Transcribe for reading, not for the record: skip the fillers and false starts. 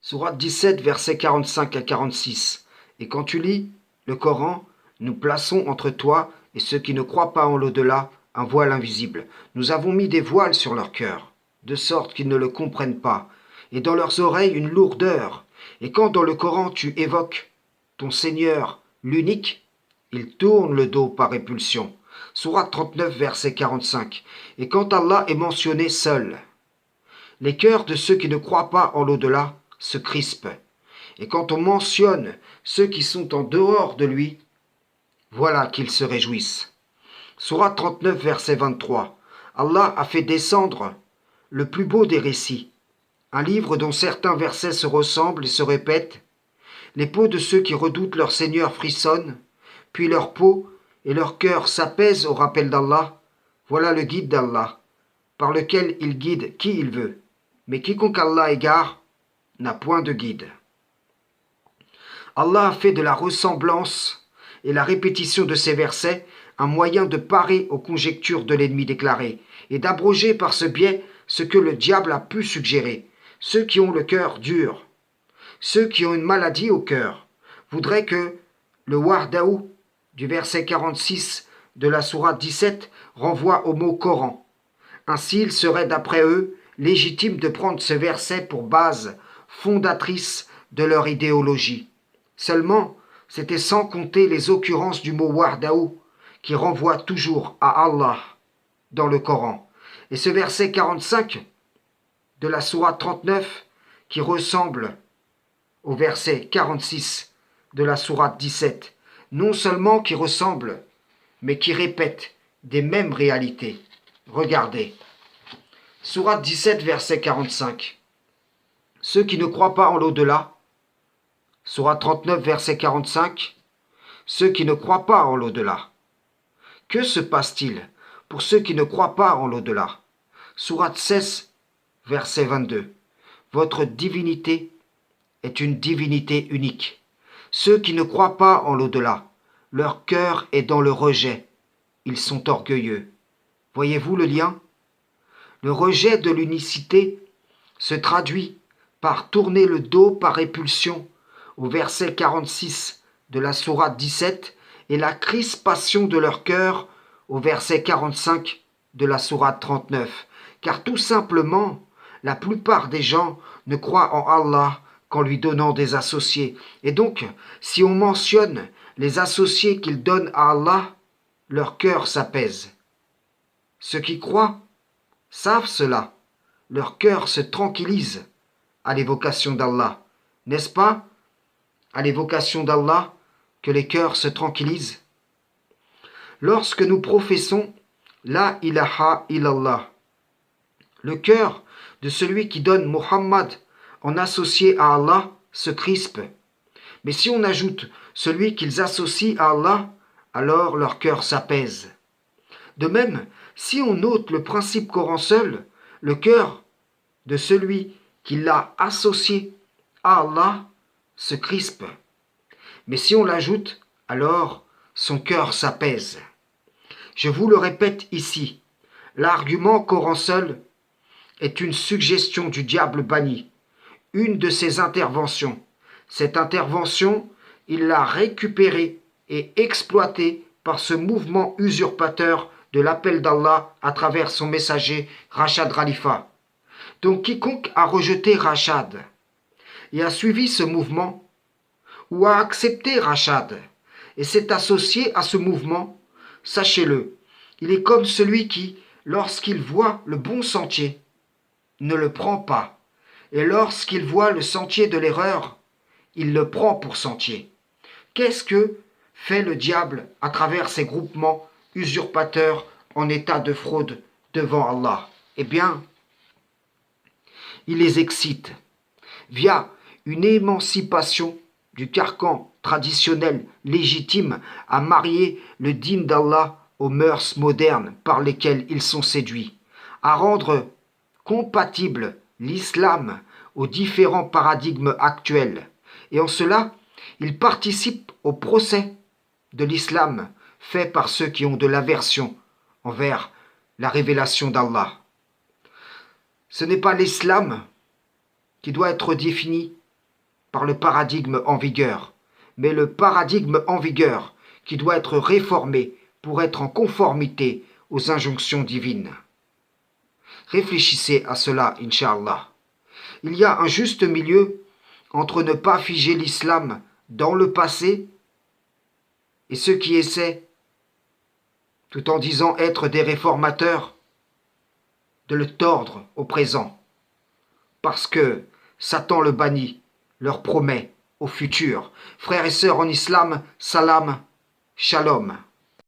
Sourate 17, versets 45 à 46. Et quand tu lis le Coran, nous plaçons entre toi et ceux qui ne croient pas en l'au-delà un voile invisible. Nous avons mis des voiles sur leur cœur, de sorte qu'ils ne le comprennent pas, et dans leurs oreilles une lourdeur. Et quand dans le Coran tu évoques ton Seigneur, l'unique, ils tournent le dos par répulsion. Sourate 39, verset 45. Et quand Allah est mentionné seul, les cœurs de ceux qui ne croient pas en l'au-delà se crispent. Et quand on mentionne ceux qui sont en dehors de lui, voilà qu'ils se réjouissent. Sourate 39, verset 23. Allah a fait descendre le plus beau des récits, un livre dont certains versets se ressemblent et se répètent. Les peaux de ceux qui redoutent leur Seigneur frissonnent, puis leur peau et leur cœur s'apaisent au rappel d'Allah. Voilà le guide d'Allah, par lequel il guide qui il veut. Mais quiconque Allah égare n'a point de guide. Allah a fait de la ressemblance et la répétition de ces versets un moyen de parer aux conjectures de l'ennemi déclaré et d'abroger par ce biais ce que le diable a pu suggérer. Ceux qui ont le cœur dur, ceux qui ont une maladie au cœur, voudraient que le wardaou du verset 46 de la sourate 17 renvoie au mot Coran. Ainsi, il serait d'après eux légitime de prendre ce verset pour base fondatrice de leur idéologie. Seulement, c'était sans compter les occurrences du mot wardaou, qui renvoie toujours à Allah dans le Coran. Et ce verset 45 de la sourate 39, qui ressemble au verset 46 de la sourate 17, non seulement qui ressemble, mais qui répète des mêmes réalités. Regardez. Sourate 17, verset 45. Ceux qui ne croient pas en l'au-delà. Sourate 39, verset 45. Ceux qui ne croient pas en l'au-delà. Que se passe-t-il pour ceux qui ne croient pas en l'au-delà? Sourate 16, verset 22. Votre divinité est une divinité unique. Ceux qui ne croient pas en l'au-delà, leur cœur est dans le rejet. Ils sont orgueilleux. Voyez-vous le lien? Le rejet de l'unicité se traduit par tourner le dos par répulsion au verset 46 de la sourate 17 et la crispation de leur cœur au verset 45 de la sourate 39. Car tout simplement, la plupart des gens ne croient en Allah qu'en lui donnant des associés. Et donc, si on mentionne les associés qu'ils donnent à Allah, leur cœur s'apaise. Ceux qui croient savent cela. Leur cœur se tranquillise à l'évocation d'Allah. N'est-ce pas à l'évocation d'Allah que les cœurs se tranquillisent? Lorsque nous professons La ilaha illallah, le cœur de celui qui donne Muhammad en associé à Allah se crispe. Mais si on ajoute celui qu'ils associent à Allah, alors leur cœur s'apaise. De même, si on note le principe Coran seul, le cœur de celui qui l'a associé à Allah se crispe. Mais si on l'ajoute, alors son cœur s'apaise. Je vous le répète ici, l'argument Coran seul est une suggestion du diable banni, une de ses interventions. Cette intervention, il l'a récupérée et exploitée par ce mouvement usurpateur de l'appel d'Allah à travers son messager Rachad Khalifa. Donc quiconque a rejeté Rachad et a suivi ce mouvement, ou a accepté Rachad et s'est associé à ce mouvement, sachez-le, il est comme celui qui, lorsqu'il voit le bon sentier, ne le prend pas, et lorsqu'il voit le sentier de l'erreur, il le prend pour sentier. Qu'est-ce que fait le diable à travers ces groupements usurpateurs en état de fraude devant Allah? Eh bien, il les excite via une émancipation du carcan traditionnel légitime à marier le dîn d'Allah aux mœurs modernes par lesquelles ils sont séduits, à rendre compatible l'islam aux différents paradigmes actuels. Et en cela, ils participent au procès de l'islam fait par ceux qui ont de l'aversion envers la révélation d'Allah. Ce n'est pas l'islam qui doit être défini par le paradigme en vigueur, mais le paradigme en vigueur qui doit être réformé pour être en conformité aux injonctions divines. Réfléchissez à cela, Inch'Allah. Il y a un juste milieu entre ne pas figer l'islam dans le passé et ceux qui essaient, tout en disant être des réformateurs, de le tordre au présent. Parce que Satan le banni leur promet au futur. Frères et sœurs en islam, salam, shalom.